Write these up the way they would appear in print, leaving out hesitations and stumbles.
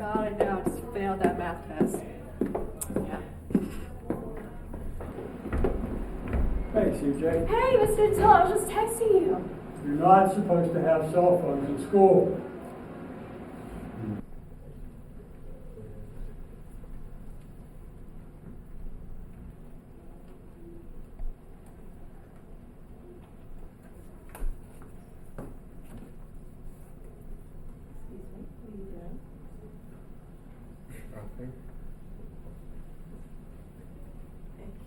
God, I know. I just failed that math test. Yeah. Hey, CJ. Hey, Mr. Till, I was just texting you. You're not supposed to have cell phones in school.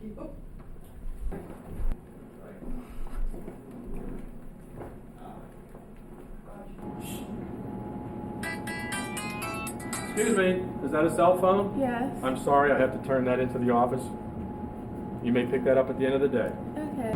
Thank you. Excuse me, is that a cell phone? Yes. I'm sorry, I have to turn that into the office. You may pick that up at the end of the day. Okay.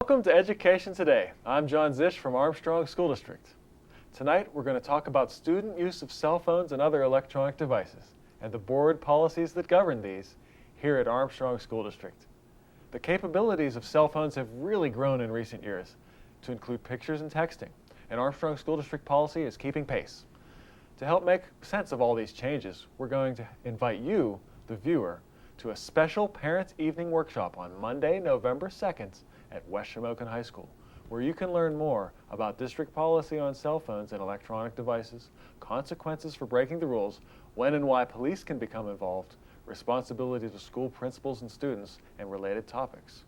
Welcome to Education Today. I'm John Zish from Armstrong School District. Tonight we're going to talk about student use of cell phones and other electronic devices and the board policies that govern these here at Armstrong School District. The capabilities of cell phones have really grown in recent years to include pictures and texting, and Armstrong School District policy is keeping pace. To help make sense of all these changes, we're going to invite you, the viewer, to a special Parents' Evening Workshop on Monday, November 2nd at West Shamokin High School, where you can learn more about district policy on cell phones and electronic devices, consequences for breaking the rules, when and why police can become involved, responsibilities of school principals and students, and related topics.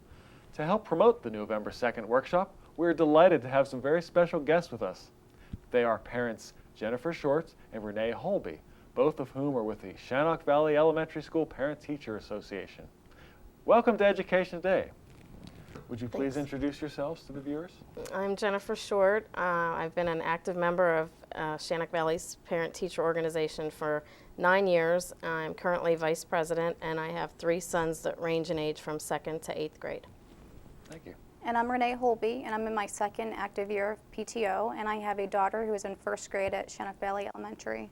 To help promote the November 2nd workshop, we're delighted to have some very special guests with us. They are parents Jennifer Shorts and Renee Holby, both of whom are with the Shannock Valley Elementary School Parent-Teacher Association. Welcome to Education Today. Would you please introduce yourselves to the viewers? I'm Jennifer Short. I've been an active member of Shannock Valley's parent-teacher organization for 9 years. I'm currently vice president, and I have 3 sons that range in age from 2nd to 8th grade. Thank you. And I'm Renee Holby, and I'm in my 2nd active year of PTO, and I have a daughter who is in 1st grade at Shannock Valley Elementary.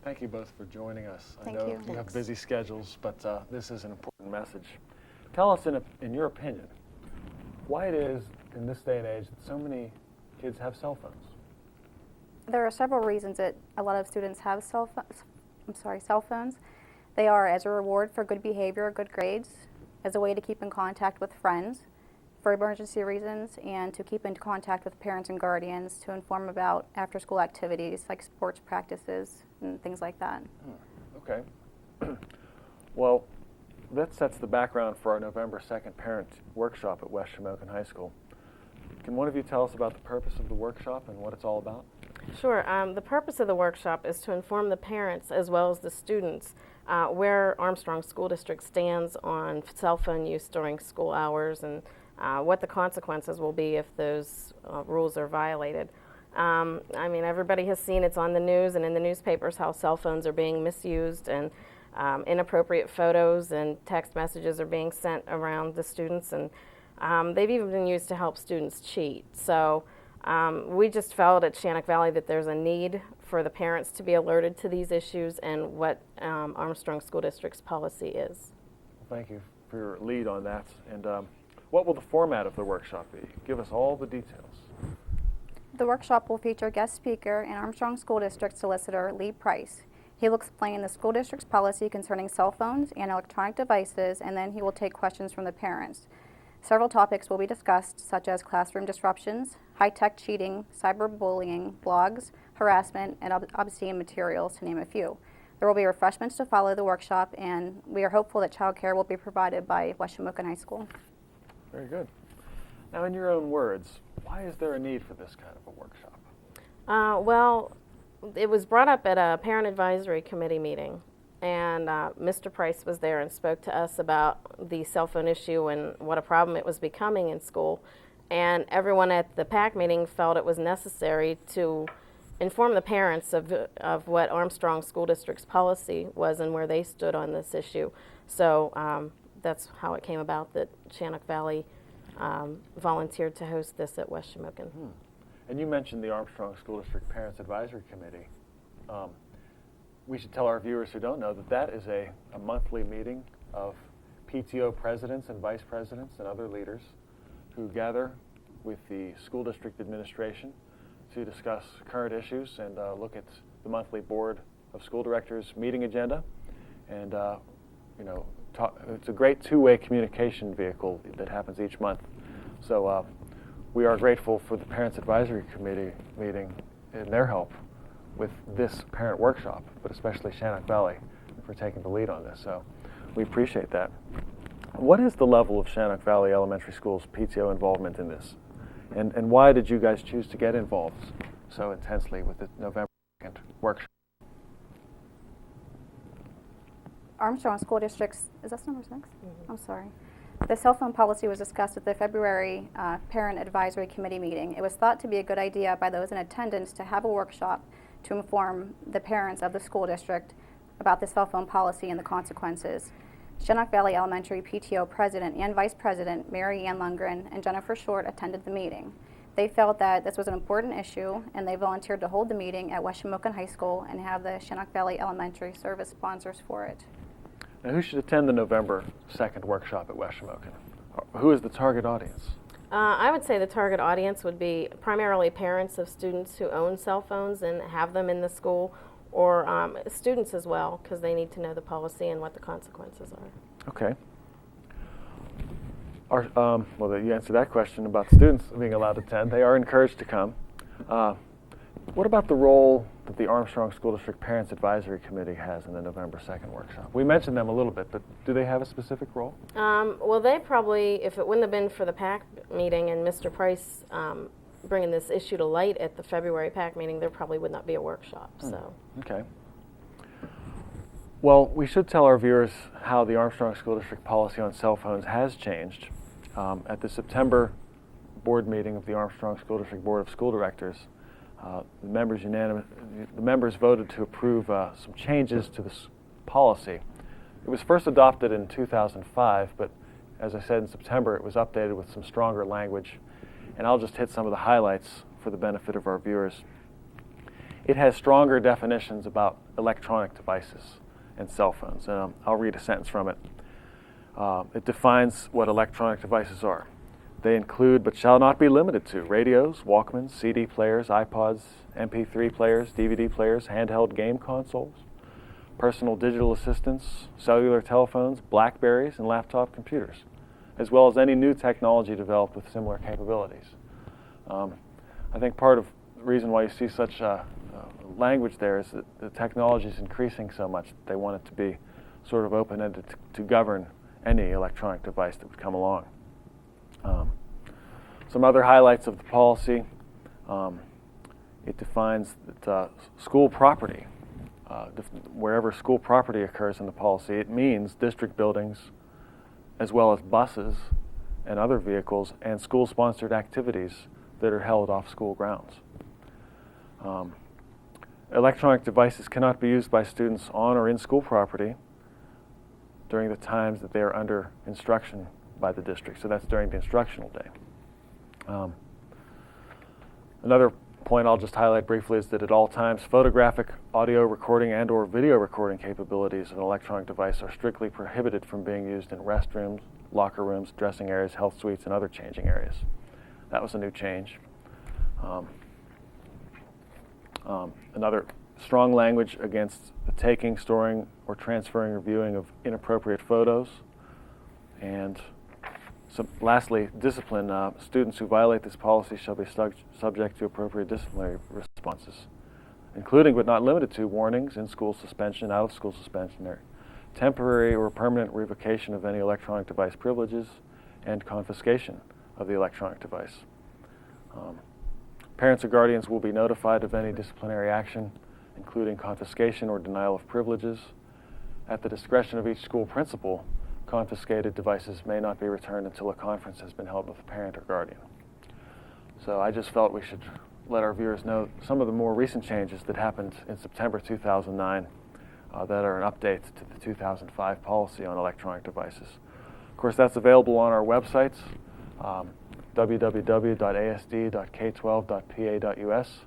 Thank you both for joining us. Thank I know you. you have busy schedules, but this is an important message. Tell us, in your opinion, why it is in this day and age that so many kids have cell phones. There are several reasons that a lot of students have cell phones. They are as a reward for good behavior, good grades, as a way to keep in contact with friends, for emergency reasons, and to keep in contact with parents and guardians to inform about after-school activities like sports practices and things like that. Okay. Well, that sets the background for our November 2nd parent workshop at West Shamokin High School. Can one of you tell us about the purpose of the workshop and what it's all about? Sure. The purpose of the workshop is to inform the parents as well as the students where Armstrong School District stands on cell phone use during school hours and what the consequences will be if those rules are violated. I mean, everybody has seen it's on the news and in the newspapers how cell phones are being misused, and inappropriate photos and text messages are being sent around the students, and they've even been used to help students cheat. So we just felt at Shannock Valley that there's a need for the parents to be alerted to these issues and what Armstrong School District's policy is. Well, thank you for your lead on that. And what will the format of the workshop be? Give us all the details. The workshop will feature guest speaker and Armstrong School District Solicitor Lee Price. He will explain the school district's policy concerning cell phones and electronic devices, and then he will take questions from the parents. Several topics will be discussed, such as classroom disruptions, high-tech cheating, cyberbullying, blogs, harassment, and obscene materials, to name a few. There will be refreshments to follow the workshop, and we are hopeful that child care will be provided by West Shamokin High School. Very good. Now, in your own words, why is there a need for this kind of a workshop? Well, it was brought up at a parent advisory committee meeting, and Mr. Price was there and spoke to us about the cell phone issue and what a problem it was becoming in school. And everyone at the PAC meeting felt it was necessary to inform the parents of what Armstrong School District's policy was and where they stood on this issue. So that's how it came about that Shannock Valley volunteered to host this at West Shamokin. And you mentioned the Armstrong School District Parents Advisory Committee. We should tell our viewers who don't know that that is a monthly meeting of PTO presidents and vice presidents and other leaders who gather with the school district administration to discuss current issues and look at the monthly Board of School Directors meeting agenda. And it's a great two-way communication vehicle that happens each month. So we are grateful for the Parents Advisory Committee meeting and their help with this parent workshop, but especially Shannock Valley for taking the lead on this. So we appreciate that. What is the level of Shannock Valley Elementary School's PTO involvement in this? And why did you guys choose to get involved so intensely with the November 2nd workshop? Armstrong School District's, is that number 6? I'm sorry. The cell phone policy was discussed at the February Parent Advisory Committee meeting. It was thought to be a good idea by those in attendance to have a workshop to inform the parents of the school district about the cell phone policy and the consequences. Shannock Valley Elementary PTO President and Vice President Mary Ann Lundgren and Jennifer Short attended the meeting. They felt that this was an important issue, and they volunteered to hold the meeting at West Shamokin High School and have the Shannock Valley Elementary serve as sponsors for it. Now, who should attend the November 2nd workshop at West Shamokin? Who is the target audience? I would say the target audience would be primarily parents of students who own cell phones and have them in the school, or students as well, because they need to know the policy and what the consequences are. Okay. Well, you answered that question about students being allowed to attend. They are encouraged to come. What about the role that the Armstrong School District Parents Advisory Committee has in the November 2nd workshop? We mentioned them a little bit, but do they have a specific role? Well, they probably, if it wouldn't have been for the PAC meeting and Mr. Price bringing this issue to light at the February PAC meeting, there probably would not be a workshop. So. Okay. Well, we should tell our viewers how the Armstrong School District policy on cell phones has changed. At the September board meeting of the Armstrong School District Board of School Directors, the members voted to approve some changes to this policy. It was first adopted in 2005, but as I said, in September it was updated with some stronger language, and I'll just hit some of the highlights for the benefit of our viewers. It has stronger definitions about electronic devices and cell phones, and I'll read a sentence from it. It defines what electronic devices are. They include, but shall not be limited to, radios, Walkmans, CD players, iPods, MP3 players, DVD players, handheld game consoles, personal digital assistants, cellular telephones, Blackberries, and laptop computers, as well as any new technology developed with similar capabilities. I think part of the reason why you see such language there is that the technology is increasing so much that they want it to be sort of open-ended to govern any electronic device that would come along. Some other highlights of the policy. It defines that school property, wherever school property occurs in the policy, it means district buildings as well as buses and other vehicles and school-sponsored activities that are held off school grounds. Electronic devices cannot be used by students on or in school property during the times that they are under instruction by the district. So that's during the instructional day. Another point I'll just highlight briefly is that at all times, photographic, audio recording, and or video recording capabilities of an electronic device are strictly prohibited from being used in restrooms, locker rooms, dressing areas, health suites, and other changing areas. That was a new change. Another strong language against the taking, storing, or transferring or viewing of inappropriate photos. And so lastly, discipline. Students who violate this policy shall be subject to appropriate disciplinary responses, including but not limited to warnings, in-school suspension, out-of-school suspension, or temporary or permanent revocation of any electronic device privileges, and confiscation of the electronic device. Parents or guardians will be notified of any disciplinary action, including confiscation or denial of privileges. At the discretion of each school principal, confiscated devices may not be returned until a conference has been held with a parent or guardian. So I just felt we should let our viewers know some of the more recent changes that happened in September 2009 that are an update to the 2005 policy on electronic devices. Of course, that's available on our websites, www.asd.k12.pa.us.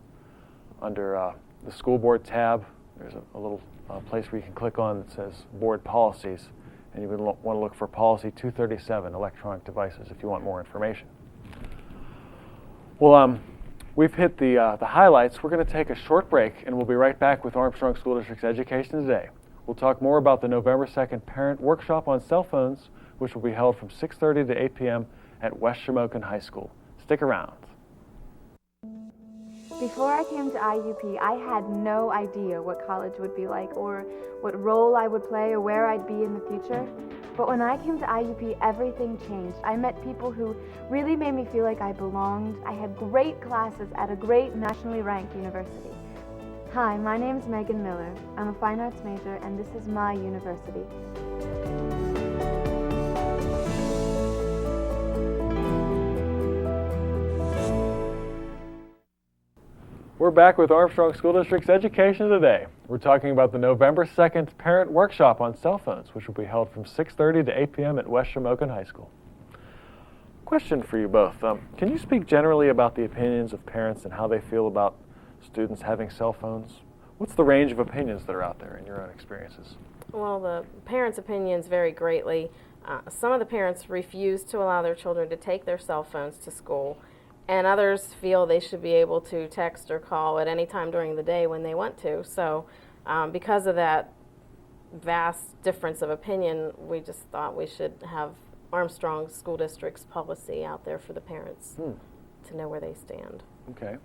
Under the school board tab, there's a little place where you can click on that says board policies, and you would want to look for policy 237, electronic devices, if you want more information. Well, we've hit the highlights. We're going to take a short break, and we'll be right back with Armstrong School District's Education Today. We'll talk more about the November 2nd Parent Workshop on Cell Phones, which will be held from 6:30 to 8 p.m. at West Shamokin High School. Stick around. Before I came to IUP, I had no idea what college would be like or what role I would play or where I'd be in the future. But when I came to IUP, everything changed. I met people who really made me feel like I belonged. I had great classes at a great nationally ranked university. Hi, my name is Megan Miller. I'm a fine arts major, and this is my university. We're back with Armstrong School District's Education Today. We're talking about the November 2nd Parent Workshop on Cell Phones, which will be held from 6:30 to 8 p.m. at West Shamokin High School. Question for you both. Can you speak generally about the opinions of parents and how they feel about students having cell phones? What's the range of opinions that are out there in your own experiences? Well, the parents' opinions vary greatly. Some of the parents refuse to allow their children to take their cell phones to school, and others feel they should be able to text or call at any time during the day when they want to. So because of that vast difference of opinion, we just thought we should have Armstrong School District's policy out there for the parents to know where they stand. Okay.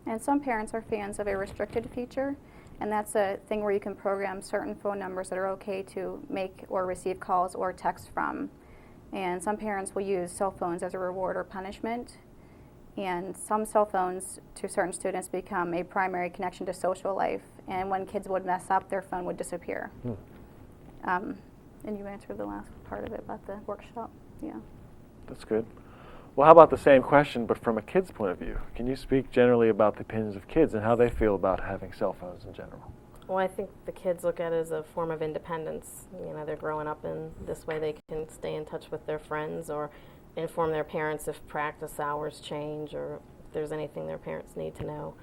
And some parents are fans of a restricted feature, and that's a thing where you can program certain phone numbers that are okay to make or receive calls or text from. And some parents will use cell phones as a reward or punishment. And some cell phones to certain students become a primary connection to social life. And when kids would mess up, their phone would disappear. And you answered the last part of it about the workshop. Yeah. That's good. Well, how about the same question, but from a kid's point of view? Can you speak generally about the opinions of kids and how they feel about having cell phones in general? Well, I think the kids look at it as a form of independence. You know, they're growing up in this way they can stay in touch with their friends or inform their parents if practice hours change or if there's anything their parents need to know.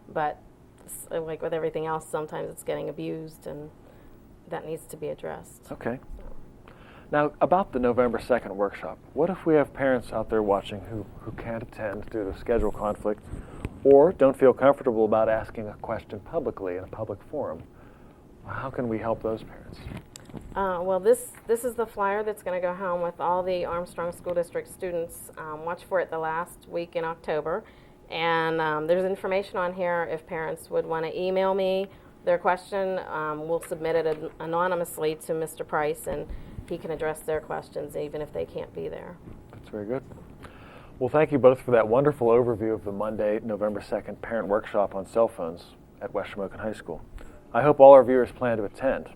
But like with everything else, sometimes it's getting abused, and that needs to be addressed. Okay. Now, about the November 2nd workshop, what if we have parents out there watching who can't attend due to schedule conflict or don't feel comfortable about asking a question publicly in a public forum? How can we help those parents? Well, this is the flyer that's going to go home with all the Armstrong School District students. Watch for it the last week in October. And there's information on here if parents would want to email me their question. We'll submit it anonymously to Mr. Price, and he can address their questions even if they can't be there. That's very good. Well, thank you both for that wonderful overview of the Monday, November 2nd Parent Workshop on Cell Phones at West Shamokin High School. I hope all our viewers plan to attend.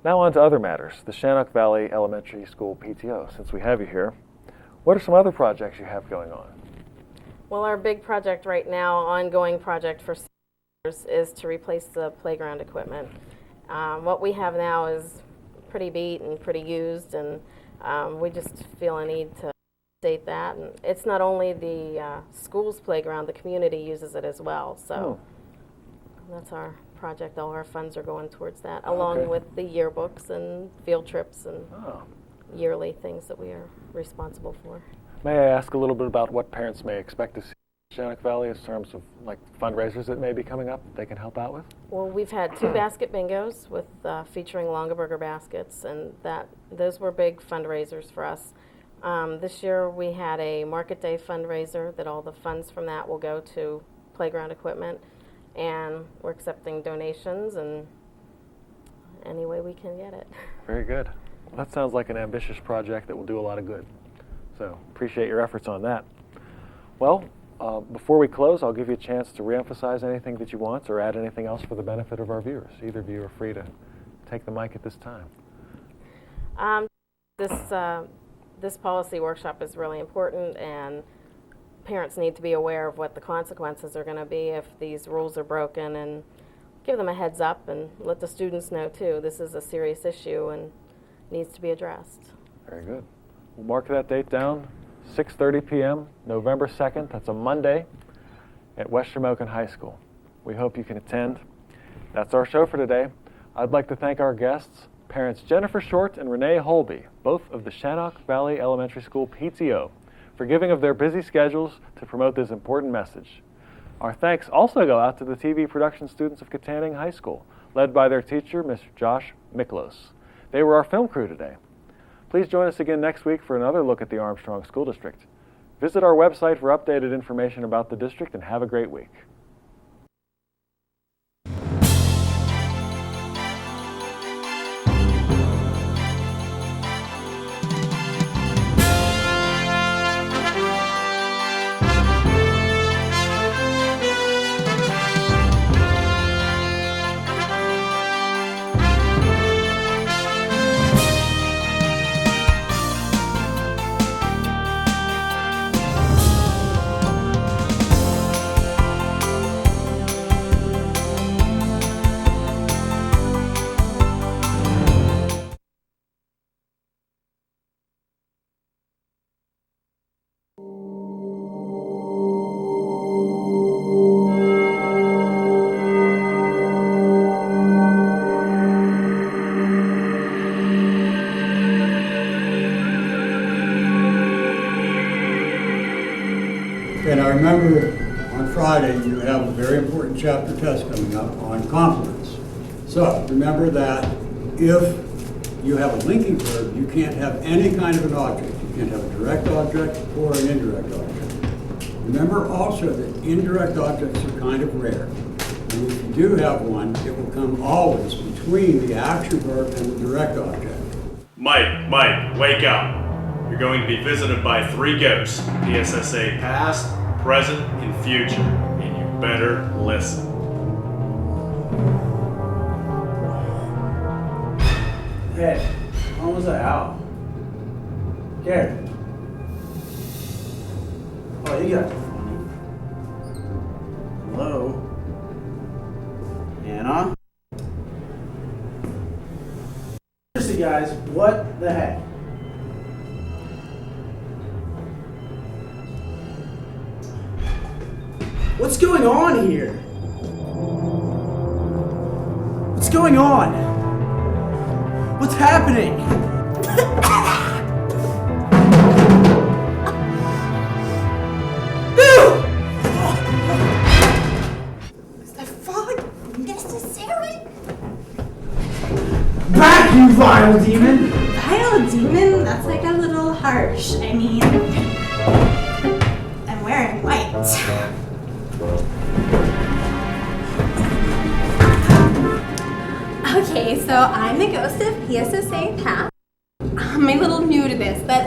Now on to other matters, the Shannock Valley Elementary School PTO. Since we have you here, what are some other projects you have going on? Well, our big project right now, ongoing project for years, is to replace the playground equipment. What we have now is pretty beat and pretty used, and we just feel a need to update that. And it's not only the school's playground, the community uses it as well. So that's our project. All our funds are going towards that, along with the yearbooks and field trips and yearly things that we are responsible for. May I ask a little bit about what parents may expect to see in Shannock Valley in terms of like fundraisers that may be coming up that they can help out with? Well, we've had 2 basket bingos with featuring Longaberger baskets, and those were big fundraisers for us. This year we had a Market Day fundraiser that all the funds from that will go to playground equipment, and we're accepting donations and any way we can get it. Very good. Well, that sounds like an ambitious project that will do a lot of good. So appreciate your efforts on that. Well, before we close, I'll give you a chance to reemphasize anything that you want or add anything else for the benefit of our viewers. Either of you are free to take the mic at this time. This policy workshop is really important, and parents need to be aware of what the consequences are going to be if these rules are broken, and give them a heads up and let the students know too. This is a serious issue and needs to be addressed. Very good. We'll mark that date down, 6:30 p.m., November 2nd. That's a Monday at West Shamokin High School. We hope you can attend. That's our show for today. I'd like to thank our guests, parents Jennifer Short and Renee Holby, both of the Shannock Valley Elementary School PTO, for giving of their busy schedules to promote this important message. Our thanks also go out to the TV production students of Katanning High School, led by their teacher, Mr. Josh Miklos. They were our film crew today. Please join us again next week for another look at the Armstrong School District. Visit our website for updated information about the district, and have a great week. And I remember on Friday, you have a very important chapter test coming up on complements. So remember that if you have a linking verb, you can't have any kind of an object. You can't have a direct object or an indirect object. Remember also that indirect objects are kind of rare. And if you do have one, it will come always between the action verb and the direct object. Mike, wake up. You're going to be visited by 3 ghosts, PSSA past, present, and future, and you better listen. Hey, how was I out? Gary. Oh, you guys are funny. Hello? Anna? Seriously, guys, what the heck? What's going on here? What's going on? What's happening? Is the fog necessary? Back, you vile demon! Vile demon? That's like a little harsh. I mean, I'm wearing white. Okay, so I'm the ghost of PSSA past. I'm a little new to this, but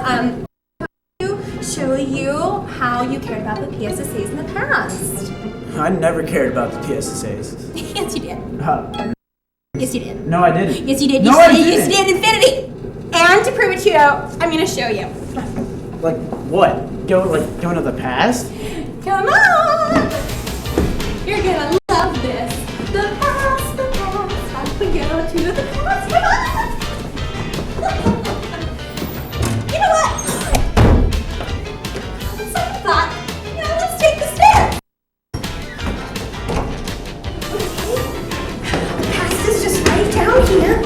to show you how you cared about the PSSAs in the past. I never cared about the PSSAs. Yes, you did. Yes, you did. No, I didn't. Yes, you did. No, Yes, I you did. didn't. Yes, you did. Infinity. And to prove it to you, I'm gonna show you. Like what? Going to the past? Come on! You're gonna love this. The past, the past. How we go to the past? Come on! You know what? So I thought, let's take the stairs. Okay. The past is just right down here.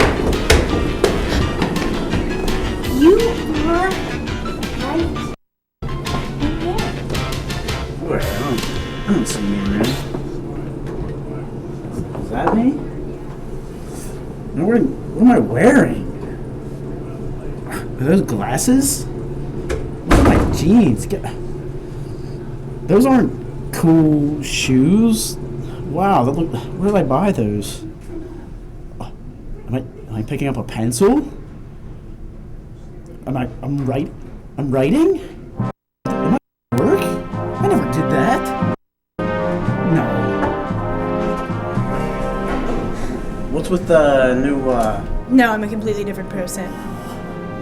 You are right. Wait, I don't see me around. Is that me? No, what am I wearing? Are those glasses? Look at my jeans. Those aren't cool shoes. Wow, where did I buy those? Am I picking up a pencil? I'm writing? Am I at work? I never did that. No. What's with the new, No, I'm a completely different person.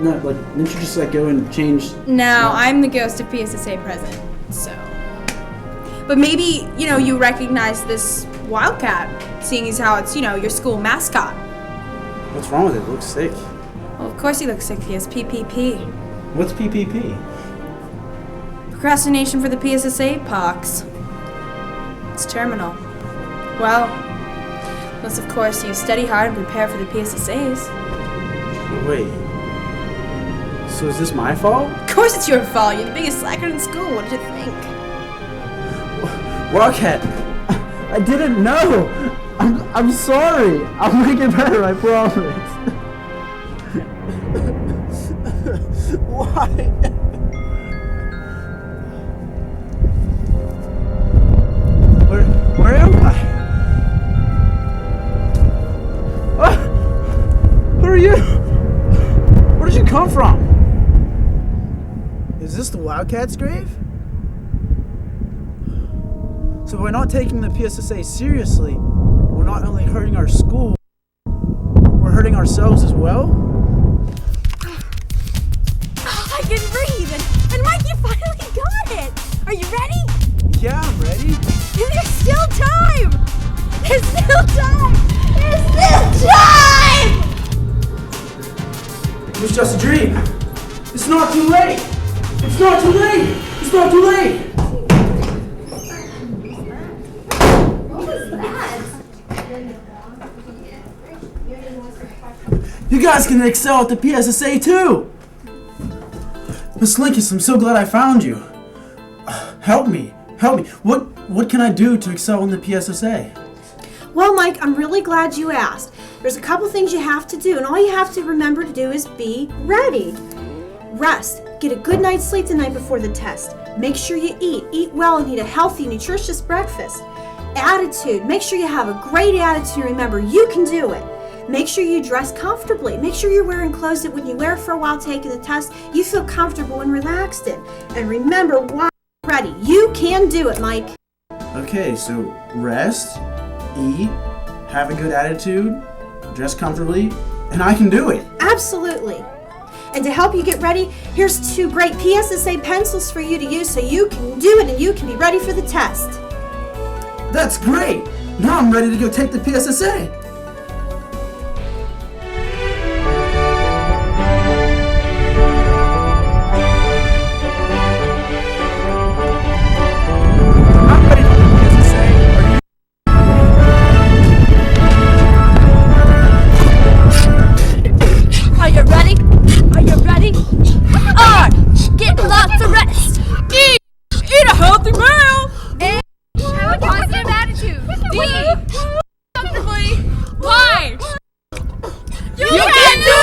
no, like, didn't you just, go and change? No, I'm the ghost of PSSA present, so. But maybe, you recognize this Wildcat, seeing as how it's, your school mascot. What's wrong with it? It looks sick. Well, of course he looks sick. He has PPP. What's PPP? Procrastination for the PSSA, Pox. It's terminal. Well, unless of course you study hard and prepare for the PSSAs. Wait. So is this my fault? Of course it's your fault. You're the biggest slacker in school. What did you think? Wildcat, I didn't know. I'm sorry. I'll make it better, I promise. Why? Where am I? Who are you? Where did you come from? Is this the Wildcat's grave? So by not taking the PSSA seriously, we're not only hurting our school, we're hurting ourselves as well? I can breathe! And Mike, you finally got it! Are you ready? Yeah, I'm ready. There's still time! There's still time! There's still time! It was just a dream. It's not too late. It's not too late. It's not too late. What was that? You guys can excel at the PSSA too. Miss Linkus, I'm so glad I found you. Help me. What can I do to excel in the PSSA? Well, Mike, I'm really glad you asked. There's a couple things you have to do, and all you have to remember to do is be ready. Rest. Get a good night's sleep the night before the test. Make sure you eat well, and eat a healthy, nutritious breakfast. Attitude. Make sure you have a great attitude. Remember, you can do it. Make sure you dress comfortably. Make sure you're wearing clothes that when you wear for a while taking the test, you feel comfortable and relaxed in. And remember, while you're ready, you can do it, Mike. Okay, so rest, eat, have a good attitude, dress comfortably, and I can do it. Absolutely. And to help you get ready, here's 2 great PSSA pencils for you to use so you can do it and you can be ready for the test. That's great! Now I'm ready to go take the PSSA. I'm ready for the PSSA. Are you ready? Are you ready? R. Get lots of rest. E. Eat a healthy meal. A. Have a positive attitude. D. Comfortably. Y. You can do